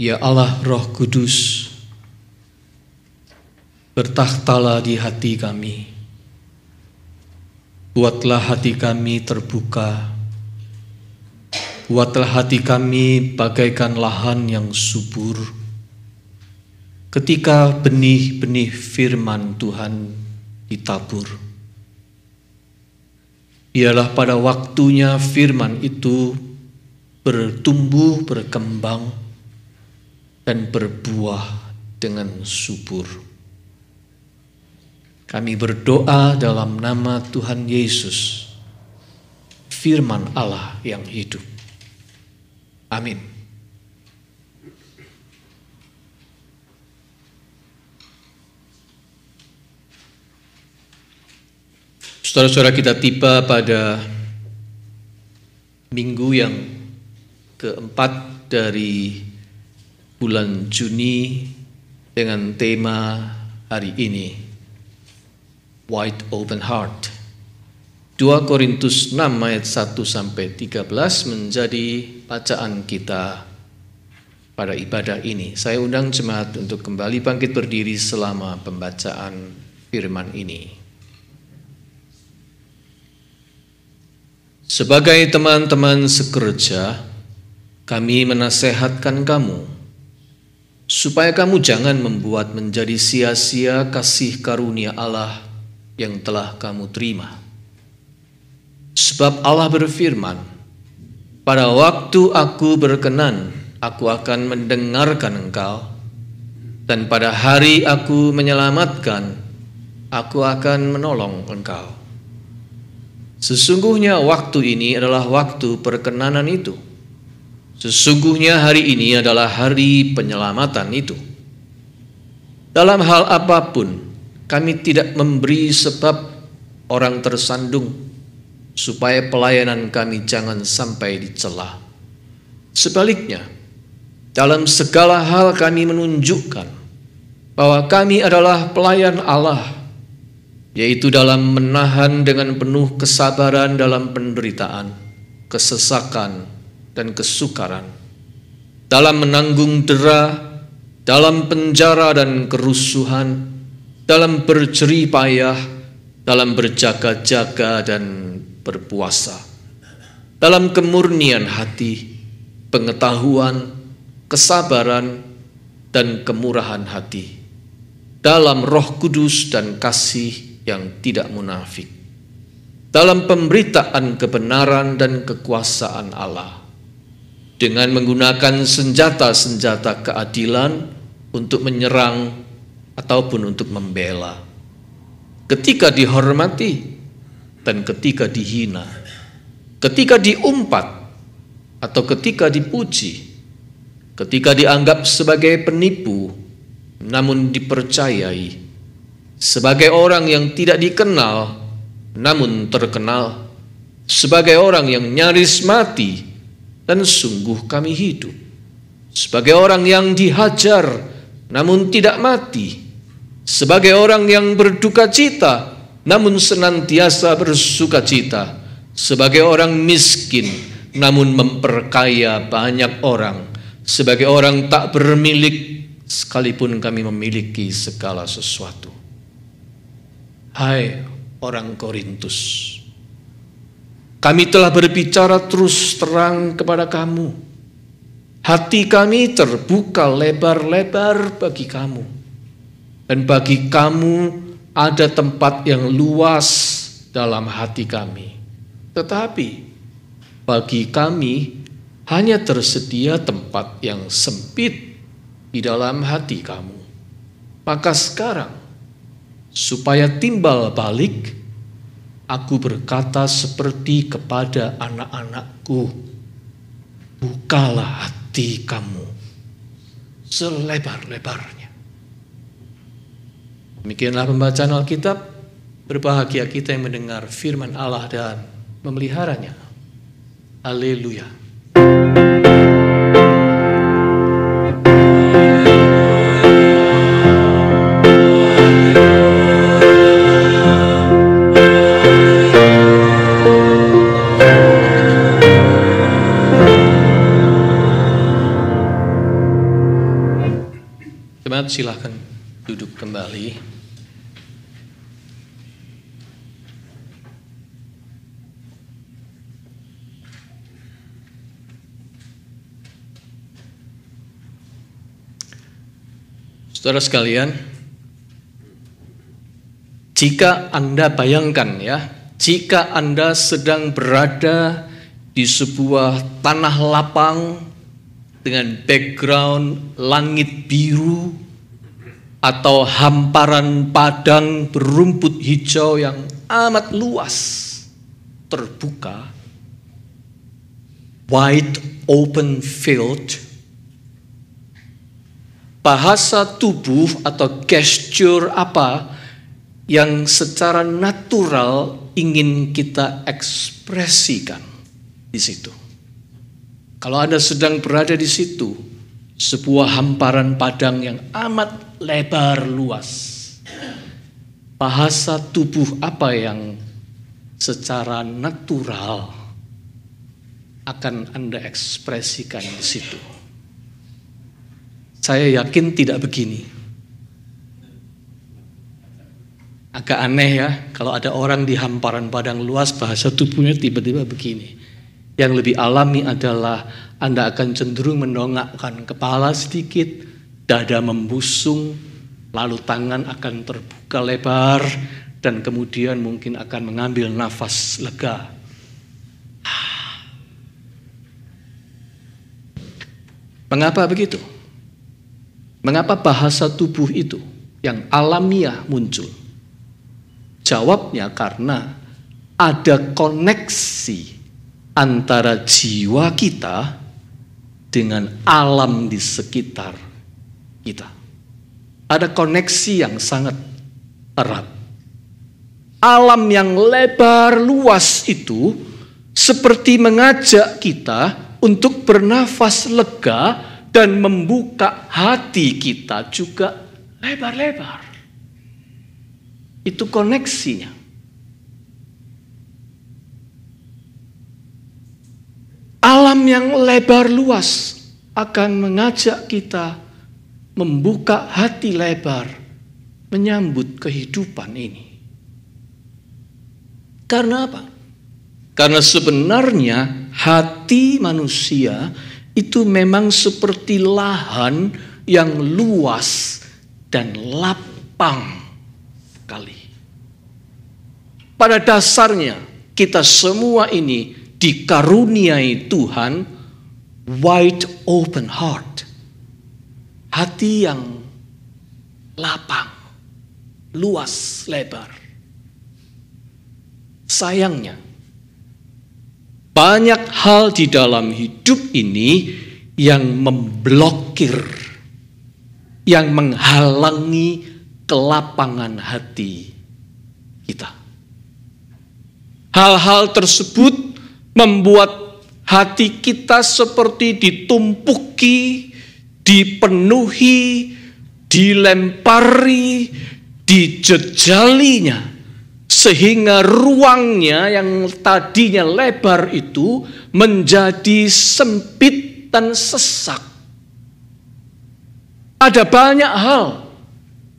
Ya Allah Roh Kudus, bertakhtalah di hati kami. Buatlah hati kami terbuka. Buatlah hati kami bagaikan lahan yang subur. Ketika benih-benih firman Tuhan ditabur, biarlah pada waktunya firman itu bertumbuh, berkembang, dan berbuah dengan subur. Kami berdoa dalam nama Tuhan Yesus, firman Allah yang hidup. Amin. Saudara-saudara, kita tiba pada minggu yang keempat dari bulan Juni dengan tema hari ini, Wide Open Heart. 2 Korintus 6 ayat 1-13 menjadi bacaan kita pada ibadah ini. Saya undang jemaat untuk kembali bangkit berdiri selama pembacaan firman ini. Sebagai teman-teman sekerja, kami menasehatkan kamu supaya kamu jangan membuat menjadi sia-sia kasih karunia Allah yang telah kamu terima. Sebab Allah berfirman, pada waktu aku berkenan, aku akan mendengarkan engkau, dan pada hari aku menyelamatkan, aku akan menolong engkau. Sesungguhnya waktu ini adalah waktu perkenanan itu. Sesungguhnya hari ini adalah hari penyelamatan itu. Dalam hal apapun, kami tidak memberi sebab orang tersandung, supaya pelayanan kami jangan sampai dicela. Sebaliknya, dalam segala hal kami menunjukkan bahwa kami adalah pelayan Allah, yaitu dalam menahan dengan penuh kesabaran dalam penderitaan, kesesakan, dan kesukaran, dalam menanggung dera, dalam penjara dan kerusuhan, dalam berjerih payah, dalam berjaga-jaga dan berpuasa, dalam kemurnian hati, pengetahuan, kesabaran, dan kemurahan hati, dalam Roh Kudus dan kasih yang tidak munafik, dalam pemberitaan kebenaran dan kekuasaan Allah, dengan menggunakan senjata-senjata keadilan untuk menyerang ataupun untuk membela, ketika dihormati dan ketika dihina, ketika diumpat atau ketika dipuji, ketika dianggap sebagai penipu namun dipercayai, sebagai orang yang tidak dikenal namun terkenal, sebagai orang yang nyaris mati dan sungguh kami hidup, sebagai orang yang dihajar namun tidak mati, sebagai orang yang berduka cita namun senantiasa bersuka cita, sebagai orang miskin namun memperkaya banyak orang, sebagai orang tak bermilik sekalipun kami memiliki segala sesuatu. Hai orang Korintus, kami telah berbicara terus terang kepada kamu. Hati kami terbuka lebar-lebar bagi kamu, dan bagi kamu ada tempat yang luas dalam hati kami. Tetapi bagi kami hanya tersedia tempat yang sempit di dalam hati kamu. Maka sekarang, supaya timbal balik, aku berkata seperti kepada anak-anakku, bukalah hati kamu selebar-lebarnya. Demikianlah pembacaan Alkitab. Berbahagia kita yang mendengar firman Allah dan memeliharanya. Haleluya. jemaat silahkan duduk kembali. Saudara sekalian, jika Anda bayangkan ya, jika Anda sedang berada di sebuah tanah lapang dengan background langit biru atau hamparan padang berumput hijau yang amat luas, terbuka, wide open field, bahasa tubuh atau gesture apa yang secara natural ingin kita ekspresikan di situ. Kalau Anda sedang berada di situ, sebuah hamparan padang yang amat lebar luas, bahasa tubuh apa yang secara natural akan Anda ekspresikan di situ? Saya yakin tidak begini. Agak aneh ya, kalau ada orang di hamparan padang luas, bahasa tubuhnya tiba-tiba begini. Yang lebih alami adalah Anda akan cenderung mendongakkan kepala sedikit, dada membusung, lalu tangan akan terbuka lebar, dan kemudian mungkin akan mengambil nafas lega. Mengapa begitu? Mengapa bahasa tubuh itu yang alamiah muncul? Jawabnya karena ada koneksi antara jiwa kita dengan alam di sekitar kita. Ada koneksi yang sangat erat. Alam yang lebar luas itu seperti mengajak kita untuk bernafas lega dan membuka hati kita juga lebar-lebar. Itu koneksinya. Alam yang lebar luas akan mengajak kita membuka hati lebar, menyambut kehidupan ini. Karena apa? Karena sebenarnya hati manusia itu memang seperti lahan yang luas dan lapang sekali. Pada dasarnya kita semua ini dikaruniai Tuhan wide open heart. Hati yang lapang, luas, lebar. Sayangnya, banyak hal di dalam hidup ini yang memblokir, yang menghalangi kelapangan hati kita. Hal-hal tersebut membuat hati kita seperti ditumpuki, dipenuhi, dilempari, dijejalinya, sehingga ruangnya yang tadinya lebar itu menjadi sempit dan sesak. Ada banyak hal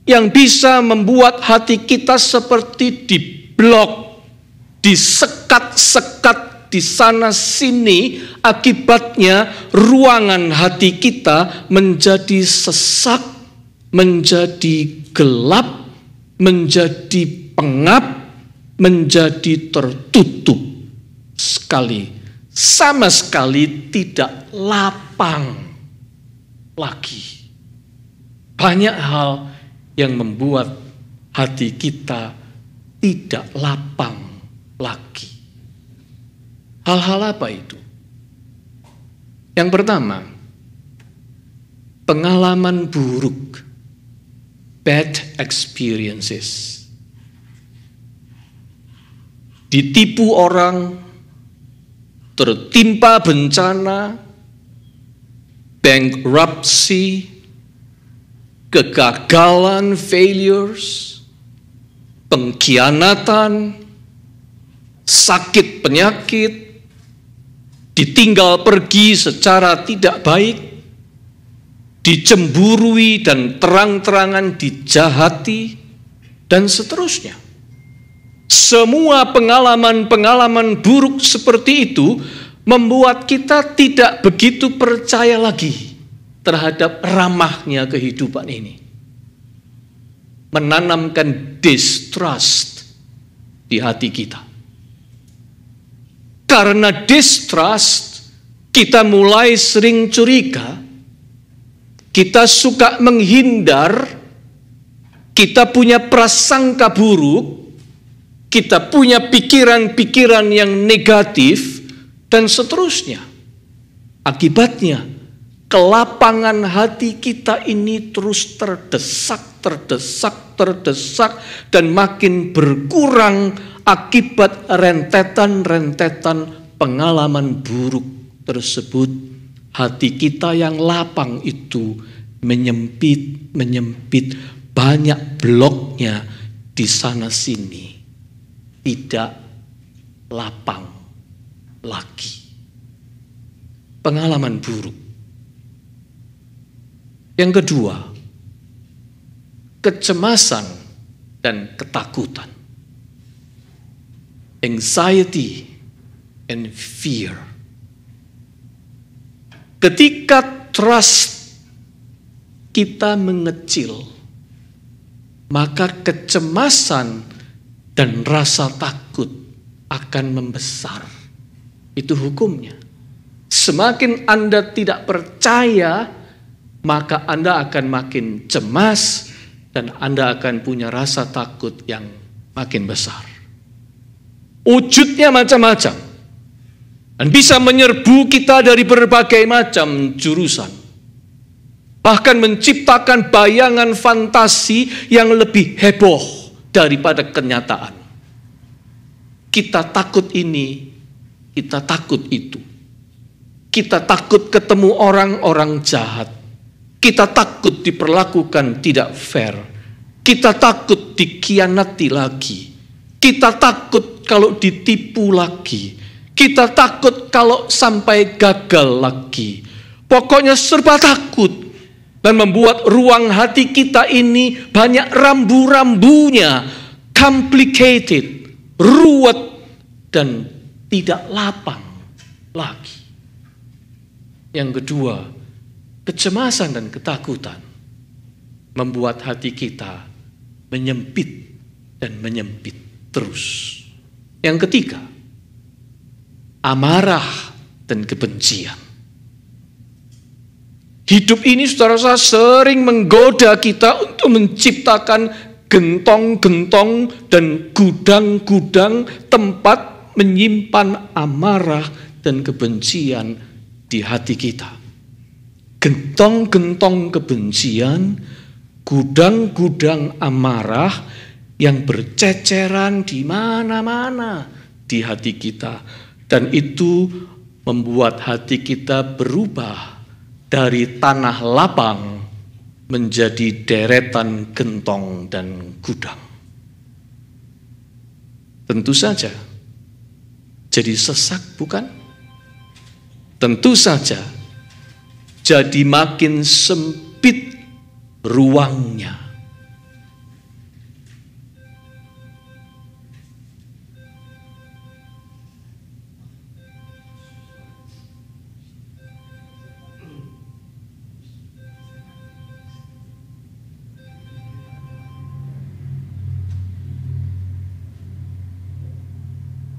yang bisa membuat hati kita seperti diblok, disekat-sekat di sana sini, akibatnya ruangan hati kita menjadi sesak, menjadi gelap, menjadi pengap, menjadi tertutup sekali, sama sekali tidak lapang lagi. Banyak hal yang membuat hati kita tidak lapang lagi. Hal-hal apa itu? Yang pertama, pengalaman buruk, bad experiences. Ditipu orang, tertimpa bencana, bankruptcy, kegagalan, failures, pengkhianatan, sakit penyakit, ditinggal pergi secara tidak baik, dicemburui dan terang-terangan dijahati, dan seterusnya. Semua pengalaman-pengalaman buruk seperti itu membuat kita tidak begitu percaya lagi terhadap ramahnya kehidupan ini. Menanamkan distrust di hati kita. Karena distrust, kita mulai sering curiga, kita suka menghindar, kita punya prasangka buruk, kita punya pikiran-pikiran yang negatif, dan seterusnya. Akibatnya, kelapangan hati kita ini terus terdesak, dan makin berkurang akibat rentetan-rentetan pengalaman buruk tersebut. Hati kita yang lapang itu menyempit, banyak bloknya di sana sini, tidak lapang lagi. Pengalaman buruk. Yang kedua, kecemasan dan ketakutan. Anxiety and fear. Ketika trust kita mengecil, maka kecemasan dan rasa takut akan membesar. Itu hukumnya. Semakin Anda tidak percaya, maka Anda akan makin cemas dan Anda akan punya rasa takut yang makin besar. Wujudnya macam-macam dan bisa menyerbu kita dari berbagai macam jurusan. Bahkan menciptakan bayangan fantasi yang lebih heboh daripada kenyataan. Kita takut ini, kita takut itu. Kita takut ketemu orang-orang jahat. Kita takut diperlakukan tidak fair. Kita takut dikhianati lagi. Kita takut kalau ditipu lagi. Kita takut kalau sampai gagal lagi. Pokoknya serba takut. Dan membuat ruang hati kita ini banyak rambu-rambunya. Complicated, ruwet, dan tidak lapang lagi. Yang kedua, kecemasan dan ketakutan membuat hati kita menyempit dan menyempit terus. Yang ketiga, amarah dan kebencian. Hidup ini saudara-saudara sering menggoda kita untuk menciptakan gentong-gentong dan gudang-gudang tempat menyimpan amarah dan kebencian di hati kita. Gentong-gentong kebencian, gudang-gudang amarah yang berceceran di mana-mana di hati kita. Dan itu membuat hati kita berubah dari tanah lapang menjadi deretan gentong dan gudang. Tentu saja jadi sesak, bukan? Tentu saja jadi makin sempit ruangnya.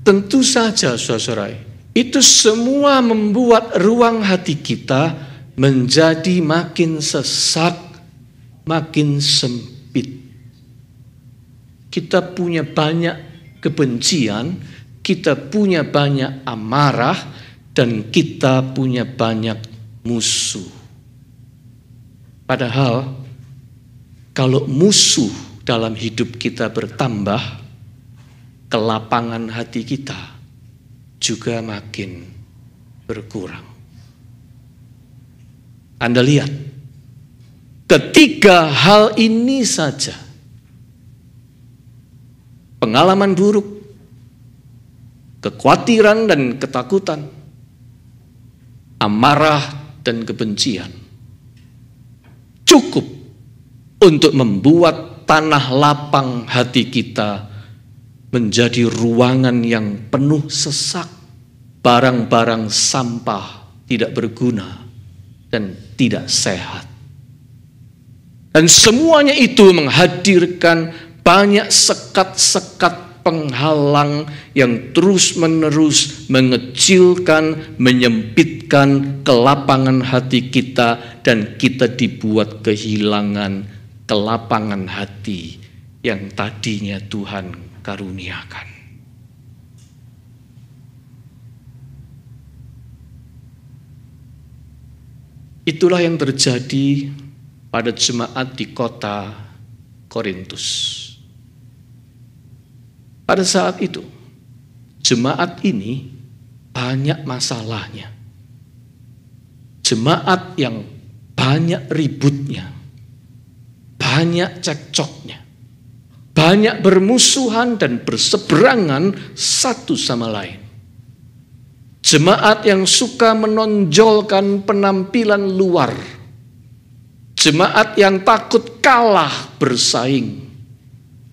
Tentu saja saudara, itu semua membuat ruang hati kita menjadi makin sesak, makin sempit. Kita punya banyak kebencian, kita punya banyak amarah, dan kita punya banyak musuh. Padahal kalau musuh dalam hidup kita bertambah, kelapangan hati kita juga makin berkurang. Anda lihat, ketiga hal ini saja, pengalaman buruk, kekhawatiran dan ketakutan, amarah dan kebencian, cukup untuk membuat tanah lapang hati kita menjadi ruangan yang penuh sesak, barang-barang sampah tidak berguna dan tidak sehat. Dan semuanya itu menghadirkan banyak sekat-sekat penghalang yang terus-menerus mengecilkan, menyempitkan kelapangan hati kita, dan kita dibuat kehilangan kelapangan hati yang tadinya Tuhan karuniakan. Itulah yang terjadi pada jemaat di kota Korintus. Pada saat itu, jemaat ini banyak masalahnya. Jemaat yang banyak ributnya, banyak cekcoknya, banyak bermusuhan dan berseberangan satu sama lain. Jemaat yang suka menonjolkan penampilan luar. Jemaat yang takut kalah bersaing.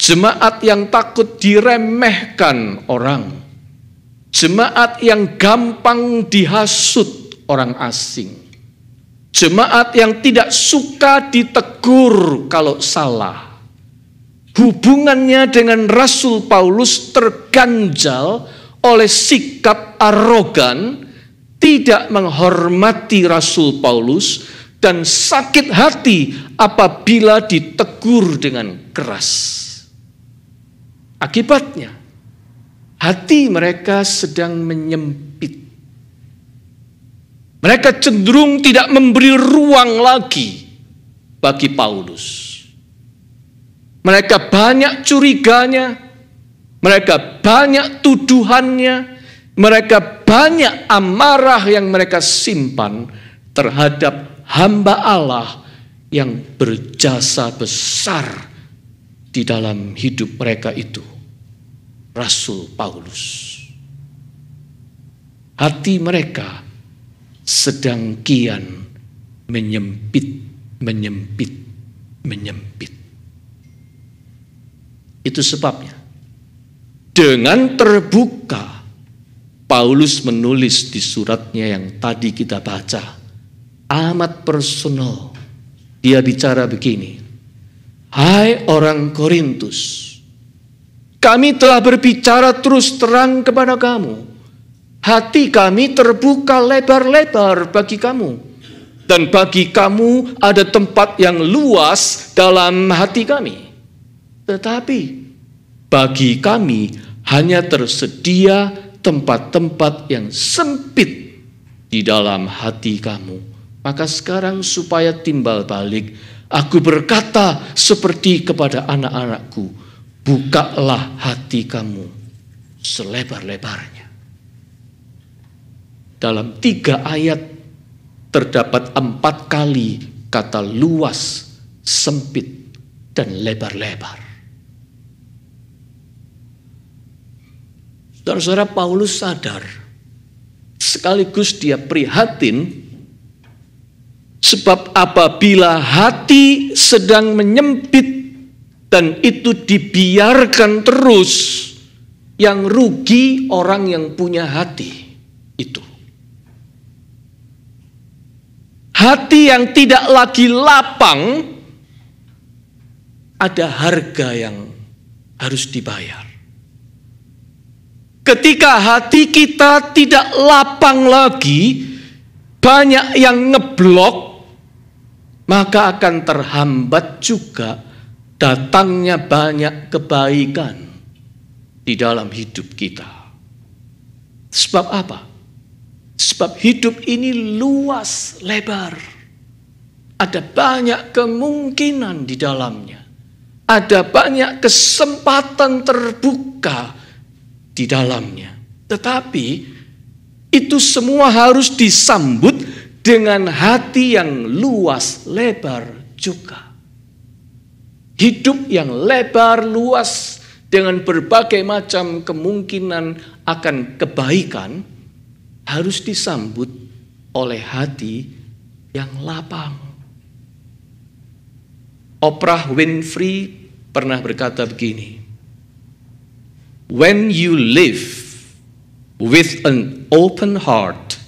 Jemaat yang takut diremehkan orang. Jemaat yang gampang dihasut orang asing. Jemaat yang tidak suka ditegur kalau salah. Hubungannya dengan Rasul Paulus terganjal oleh sikap arogan, tidak menghormati Rasul Paulus, dan sakit hati apabila ditegur dengan keras. Akibatnya, hati mereka sedang menyempit. Mereka cenderung tidak memberi ruang lagi bagi Paulus. Mereka banyak curiganya, mereka banyak tuduhannya, mereka banyak amarah yang mereka simpan terhadap hamba Allah yang berjasa besar di dalam hidup mereka itu, Rasul Paulus. Hati mereka sedang kian menyempit. Itu sebabnya dengan terbuka Paulus menulis di suratnya yang tadi kita baca, amat personal. Dia bicara begini, hai orang Korintus, kami telah berbicara terus terang kepada kamu. Hati kami terbuka lebar-lebar bagi kamu. Dan bagi kamu ada tempat yang luas dalam hati kami. Tetapi bagi kami hanya tersedia tempat-tempat yang sempit di dalam hati kamu. Maka sekarang supaya timbal balik, aku berkata seperti kepada anak-anakku, bukalah hati kamu selebar-lebarnya. Dalam 3 ayat terdapat 4 kali kata luas, sempit, dan lebar-lebar. Saudara-saudara, Paulus sadar, sekaligus dia prihatin, sebab apabila hati sedang menyempit dan itu dibiarkan terus, yang rugi orang yang punya hati itu. Hati yang tidak lagi lapang, ada harga yang harus dibayar. Ketika hati kita tidak lapang lagi, banyak yang ngeblok, maka akan terhambat juga datangnya banyak kebaikan di dalam hidup kita. Sebab apa? Sebab hidup ini luas, lebar. Ada banyak kemungkinan di dalamnya. Ada banyak kesempatan terbuka di dalamnya. Tetapi itu semua harus disambut dengan hati yang luas, lebar juga. Hidup yang lebar, luas, dengan berbagai macam kemungkinan akan kebaikan, harus disambut oleh hati yang lapang. Oprah Winfrey pernah berkata begini, "When you live with an open heart,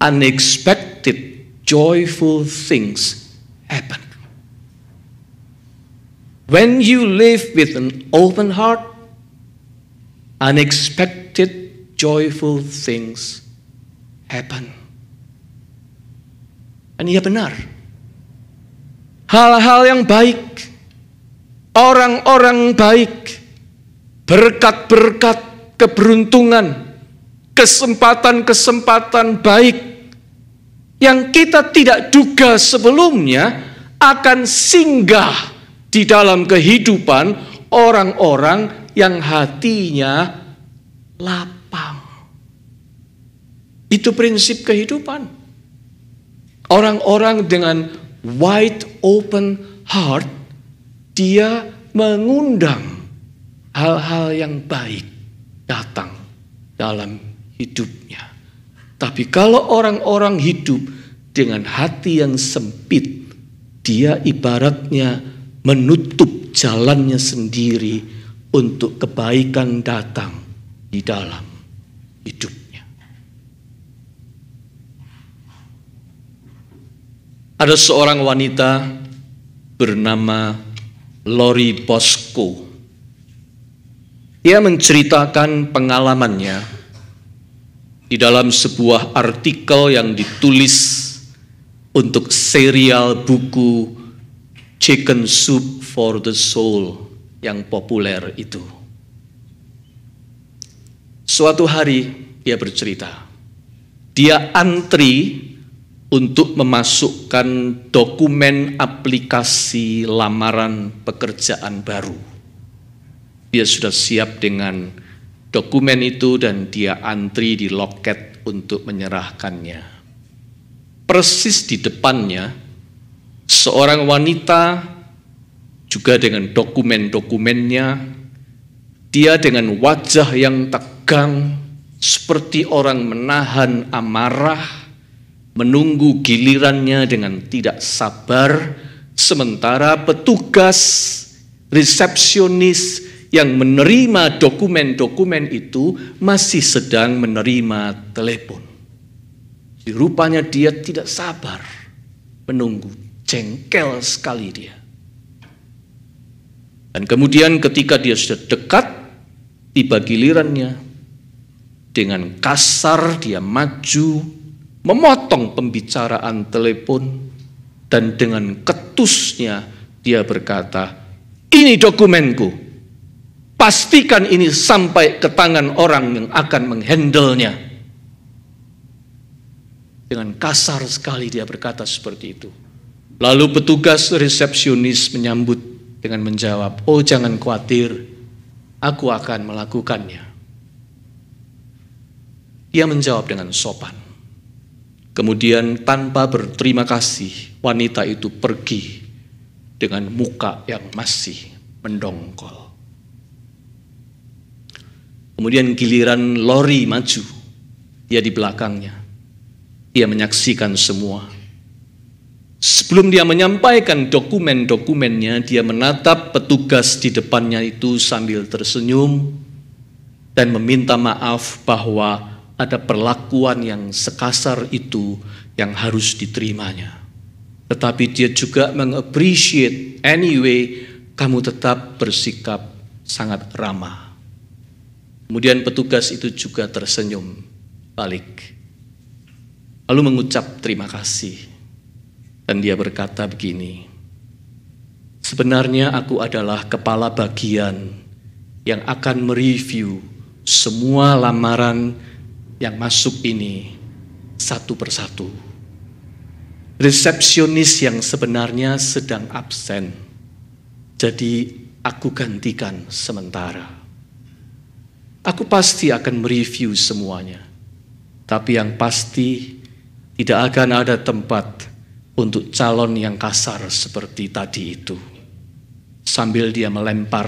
unexpected, joyful things happen." When you live with an open heart, unexpected, joyful things happen. Dan ia benar. Hal-hal yang baik, orang-orang baik, berkat-berkat, keberuntungan, kesempatan-kesempatan baik yang kita tidak duga sebelumnya akan singgah di dalam kehidupan orang-orang yang hatinya lapang. Itu prinsip kehidupan. Orang-orang dengan wide open heart, dia mengundang hal-hal yang baik datang dalam hidupnya. Tapi kalau orang-orang hidup dengan hati yang sempit, dia ibaratnya menutup jalannya sendiri untuk kebaikan datang di dalam hidupnya. Ada seorang wanita bernama Lori Bosco. Dia menceritakan pengalamannya di dalam sebuah artikel yang ditulis untuk serial buku Chicken Soup for the Soul yang populer itu. Suatu hari dia bercerita, dia antri untuk memasukkan dokumen aplikasi lamaran pekerjaan baru. Dia sudah siap dengan dokumen itu dan dia antri di loket untuk menyerahkannya. Persis di depannya, seorang wanita juga dengan dokumen-dokumennya, dia dengan wajah yang tegang seperti orang menahan amarah, menunggu gilirannya dengan tidak sabar, sementara petugas resepsionis yang menerima dokumen-dokumen itu masih sedang menerima telepon. Rupanya dia tidak sabar menunggu, jengkel sekali dia. Dan kemudian ketika dia sudah dekat, tiba gilirannya, dengan kasar dia maju, memotong pembicaraan telepon, dan dengan ketusnya dia berkata, "Ini dokumenku, pastikan ini sampai ke tangan orang yang akan menghandlenya." Dengan kasar sekali dia berkata seperti itu. Lalu petugas resepsionis menyambut dengan menjawab, "Oh, jangan khawatir, aku akan melakukannya." Dia menjawab dengan sopan. Kemudian tanpa berterima kasih, wanita itu pergi dengan muka yang masih mendongkol. Kemudian giliran Lori maju, dia di belakangnya. Dia menyaksikan semua. Sebelum dia menyampaikan dokumen-dokumennya, dia menatap petugas di depannya itu sambil tersenyum dan meminta maaf bahwa ada perlakuan yang sekasar itu yang harus diterimanya. Tetapi dia juga meng-appreciate, anyway, kamu tetap bersikap sangat ramah. Kemudian petugas itu juga tersenyum balik. Lalu mengucap terima kasih. Dan dia berkata begini, "Sebenarnya aku adalah kepala bagian yang akan mereview semua lamaran yang masuk ini satu persatu. Resepsionis yang sebenarnya sedang absen, jadi aku gantikan sementara. Aku pasti akan mereview semuanya, tapi yang pasti tidak akan ada tempat untuk calon yang kasar seperti tadi itu." Sambil dia melempar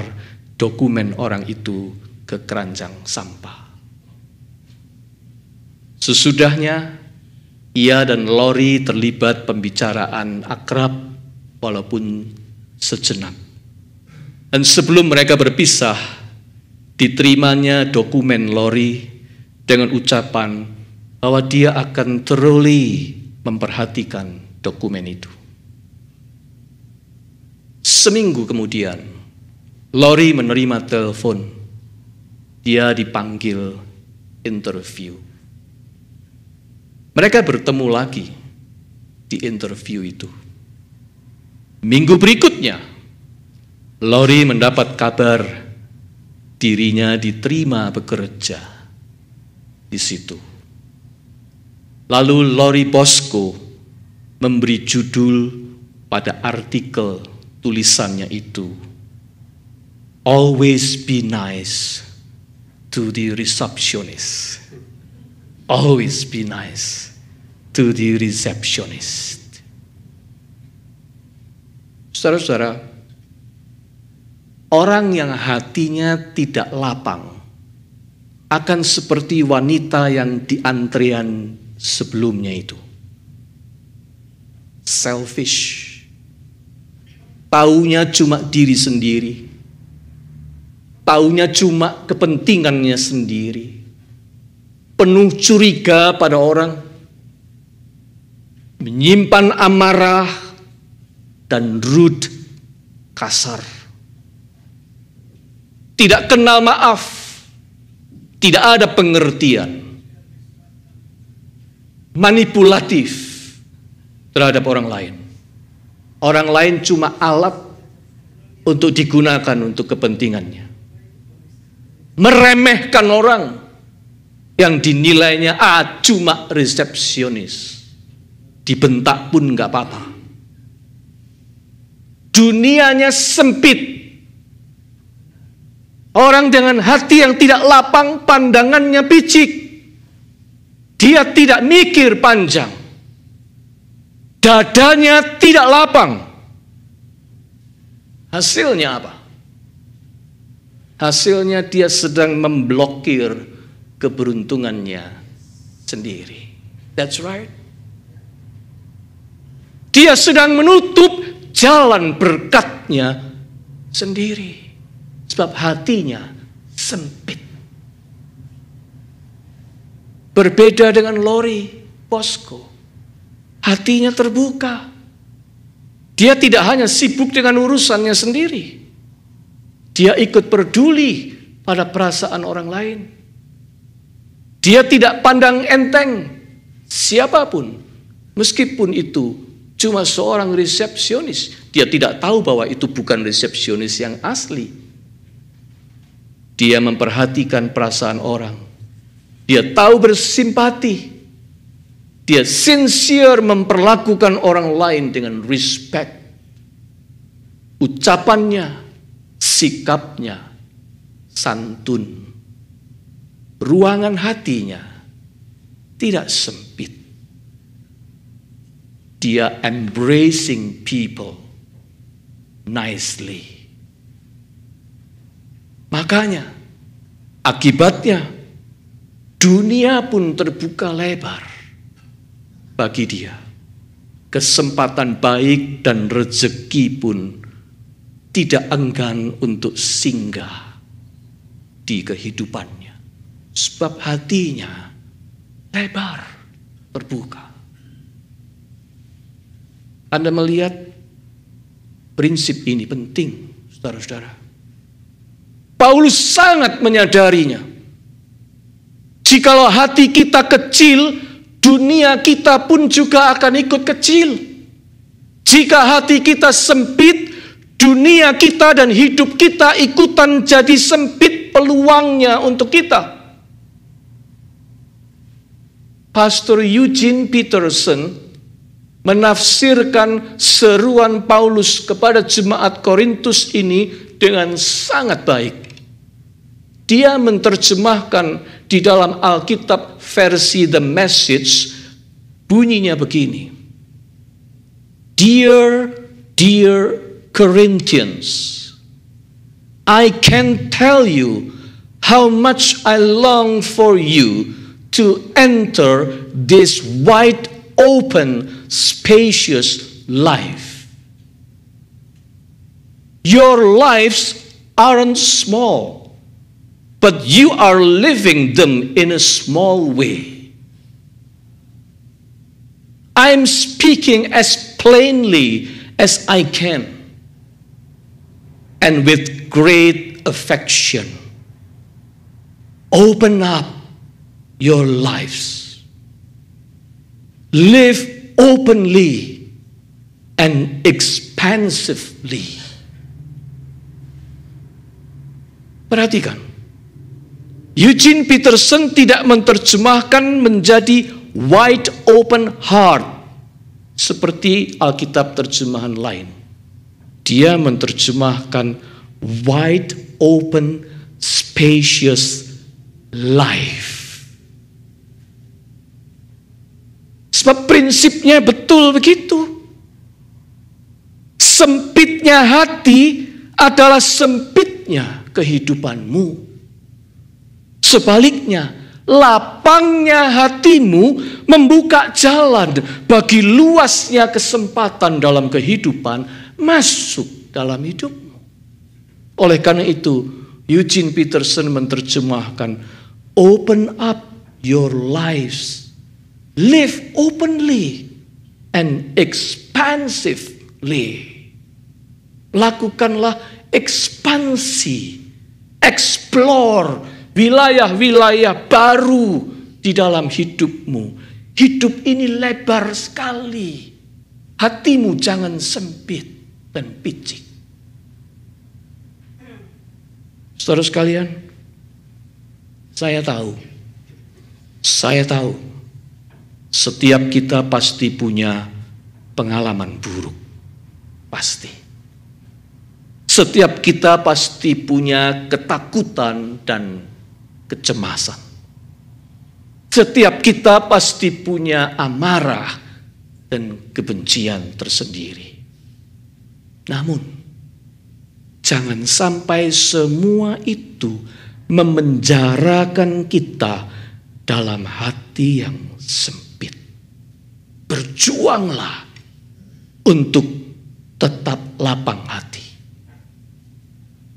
dokumen orang itu ke keranjang sampah. Sesudahnya ia dan Lori terlibat pembicaraan akrab, walaupun sejenak. Dan sebelum mereka berpisah, diterimanya dokumen Lori dengan ucapan bahwa dia akan thoroughly memperhatikan dokumen itu. Seminggu kemudian, Lori menerima telepon. Dia dipanggil interview. Mereka bertemu lagi di interview itu. Minggu berikutnya, Lori mendapat kabar dirinya diterima bekerja di situ. Lalu Lori Bosco memberi judul pada artikel tulisannya itu, "Always be nice to the receptionist." Always be nice to the receptionist. Saudara-saudara, orang yang hatinya tidak lapang akan seperti wanita yang di antrean sebelumnya itu. Selfish. Taunya cuma diri sendiri. Taunya cuma kepentingannya sendiri. Penuh curiga pada orang. Menyimpan amarah dan rude, kasar. Tidak kenal maaf. Tidak ada pengertian. Manipulatif terhadap orang lain. Orang lain cuma alat untuk digunakan untuk kepentingannya. Meremehkan orang yang dinilainya cuma resepsionis. Dibentak pun gak apa-apa. Dunianya sempit. Orang dengan hati yang tidak lapang, pandangannya picik. Dia tidak mikir panjang. Dadanya tidak lapang. Hasilnya apa? Hasilnya dia sedang memblokir keberuntungannya sendiri. That's right. Dia sedang menutup jalan berkatnya sendiri. Sebab hatinya sempit. Berbeda dengan Lori Bosco. Hatinya terbuka. Dia tidak hanya sibuk dengan urusannya sendiri. Dia ikut peduli pada perasaan orang lain. Dia tidak pandang enteng siapapun. Meskipun itu cuma seorang resepsionis. Dia tidak tahu bahwa itu bukan resepsionis yang asli. Dia memperhatikan perasaan orang. Dia tahu bersimpati. Dia sincere memperlakukan orang lain dengan respect. Ucapannya, sikapnya, santun. Ruangan hatinya tidak sempit. Dia embracing people nicely. Makanya, akibatnya, dunia pun terbuka lebar bagi dia. Kesempatan baik dan rezeki pun tidak enggan untuk singgah di kehidupannya. Sebab hatinya lebar, terbuka. Anda melihat prinsip ini penting, saudara-saudara. Paulus sangat menyadarinya. Jikalau hati kita kecil, dunia kita pun juga akan ikut kecil. Jika hati kita sempit, dunia kita dan hidup kita ikutan jadi sempit peluangnya untuk kita. Pastor Eugene Peterson menafsirkan seruan Paulus kepada jemaat Korintus ini dengan sangat baik. Dia menerjemahkan di dalam Alkitab versi The Message, bunyinya begini. Dear Corinthians, I can tell you how much I long for you to enter this wide open, spacious life. Your lives aren't small, but you are living them in a small way. I'm speaking as plainly as I can and with great affection. Open up your lives. Live openly and expansively. Perhatikan, Eugene Peterson tidak menerjemahkan menjadi wide open heart seperti Alkitab terjemahan lain. Dia menerjemahkan wide open spacious life. Sebab prinsipnya betul begitu. Sempitnya hati adalah sempitnya kehidupanmu. Sebaliknya, lapangnya hatimu membuka jalan bagi luasnya kesempatan dalam kehidupan masuk dalam hidupmu. Oleh karena itu, Eugene Peterson menerjemahkan, open up your lives, live openly and expansively. Lakukanlah ekspansi, explore wilayah-wilayah baru di dalam hidupmu. Hidup ini lebar sekali. Hatimu jangan sempit dan picik. Saudara sekalian, saya tahu setiap kita pasti punya pengalaman buruk. Pasti. Setiap kita pasti punya ketakutan dan kecemasan. Setiap kita pasti punya amarah dan kebencian tersendiri. Namun, jangan sampai semua itu memenjarakan kita dalam hati yang sempit. Berjuanglah untuk tetap lapang hati.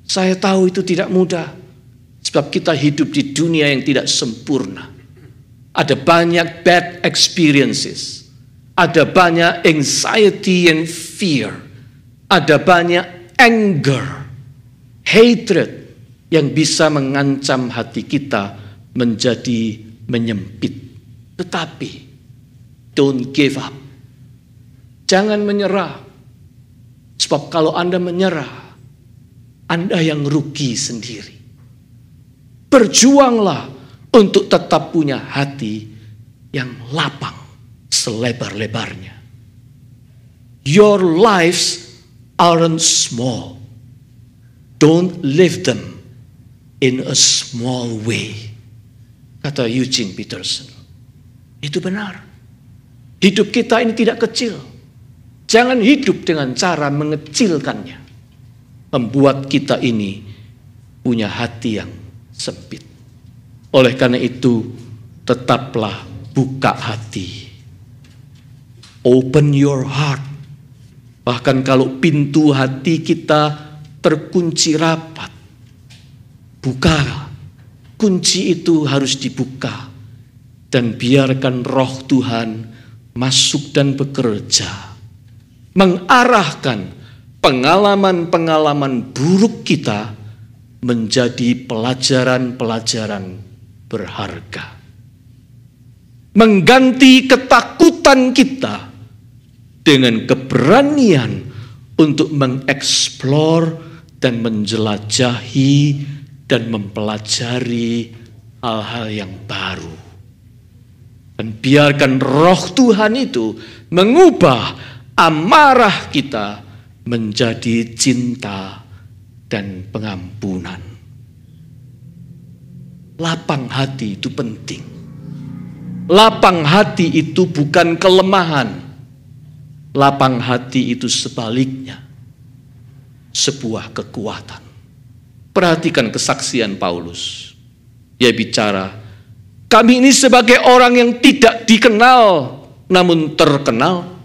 Saya tahu itu tidak mudah, sebab kita hidup di dunia yang tidak sempurna. Ada banyak bad experiences, ada banyak anxiety and fear, ada banyak anger, hatred yang bisa mengancam hati kita menjadi menyempit. Tetapi, don't give up. Jangan menyerah, sebab kalau Anda menyerah, Anda yang rugi sendiri. Berjuanglah untuk tetap punya hati yang lapang selebar-lebarnya. Your lives aren't small. Don't live them in a small way. Kata Eugene Peterson. Itu benar. Hidup kita ini tidak kecil. Jangan hidup dengan cara mengecilkannya. Membuat kita ini punya hati yang sempit. Oleh karena itu, tetaplah buka hati. Open your heart. Bahkan kalau pintu hati kita terkunci rapat, buka. Kunci itu harus dibuka. Dan biarkan roh Tuhan masuk dan bekerja. Mengarahkan pengalaman-pengalaman buruk kita menjadi pelajaran-pelajaran berharga. Mengganti ketakutan kita dengan keberanian untuk mengeksplor dan menjelajahi dan mempelajari hal-hal yang baru. Dan biarkan roh Tuhan itu mengubah amarah kita menjadi cinta dan pengampunan. Lapang hati itu penting. Lapang hati itu bukan kelemahan. Lapang hati itu sebaliknya sebuah kekuatan. Perhatikan kesaksian Paulus. Dia bicara, kami ini sebagai orang yang tidak dikenal namun terkenal.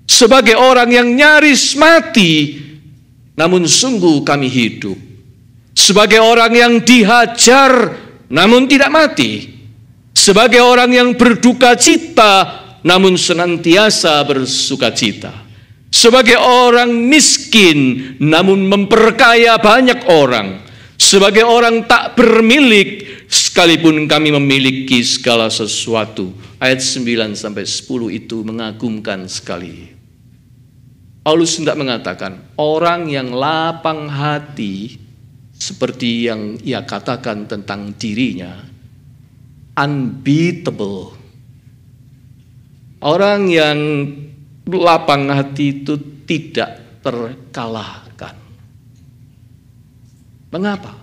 Sebagai orang yang nyaris mati, namun sungguh kami hidup. Sebagai orang yang dihajar, namun tidak mati. Sebagai orang yang berduka cita, namun senantiasa bersuka cita. Sebagai orang miskin, namun memperkaya banyak orang. Sebagai orang tak bermilik, sekalipun kami memiliki segala sesuatu. Ayat 9-10 itu mengagumkan sekali. Paulus hendak mengatakan, orang yang lapang hati, seperti yang ia katakan tentang dirinya, unbeatable. Orang yang lapang hati itu tidak terkalahkan. Mengapa?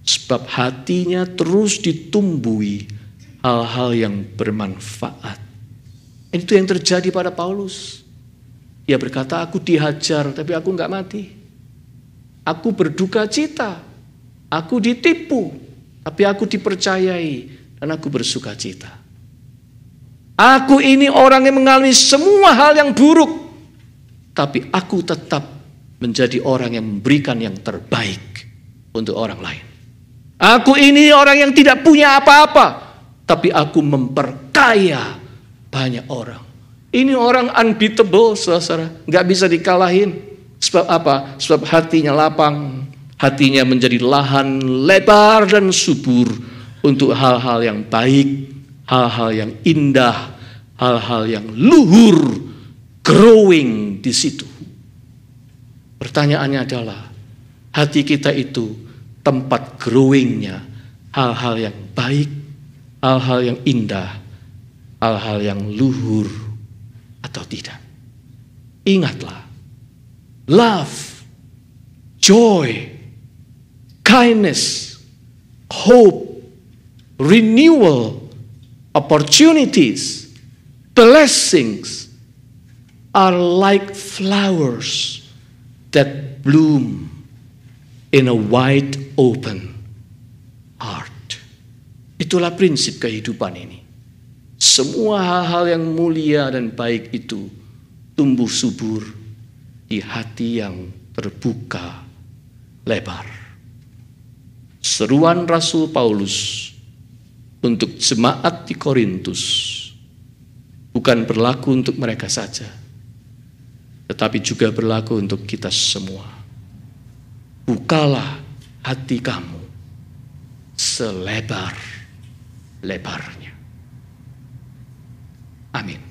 Sebab hatinya terus ditumbuhi hal-hal yang bermanfaat. Itu yang terjadi pada Paulus. Ia berkata, aku dihajar tapi aku enggak mati. Aku berduka cita, aku ditipu, tapi aku dipercayai dan aku bersuka cita. Aku ini orang yang mengalami semua hal yang buruk, tapi aku tetap menjadi orang yang memberikan yang terbaik untuk orang lain. Aku ini orang yang tidak punya apa-apa, tapi aku memperkaya banyak orang. Ini orang unbeatable, saudara, nggak bisa dikalahin. Sebab apa? Sebab hatinya lapang, hatinya menjadi lahan lebar dan subur untuk hal-hal yang baik, hal-hal yang indah, hal-hal yang luhur, growing di situ. Pertanyaannya adalah, hati kita itu tempat growingnya hal-hal yang baik, hal-hal yang indah, hal-hal yang luhur atau tidak? Ingatlah, love, joy, kindness, hope, renewal, opportunities, blessings are like flowers that bloom in a wide open heart. Itulah prinsip kehidupan ini. Semua hal-hal yang mulia dan baik itu tumbuh subur di hati yang terbuka lebar. Seruan Rasul Paulus untuk jemaat di Korintus bukan berlaku untuk mereka saja, tetapi juga berlaku untuk kita semua. Bukalah hati kamu selebar-lebarnya. Amin.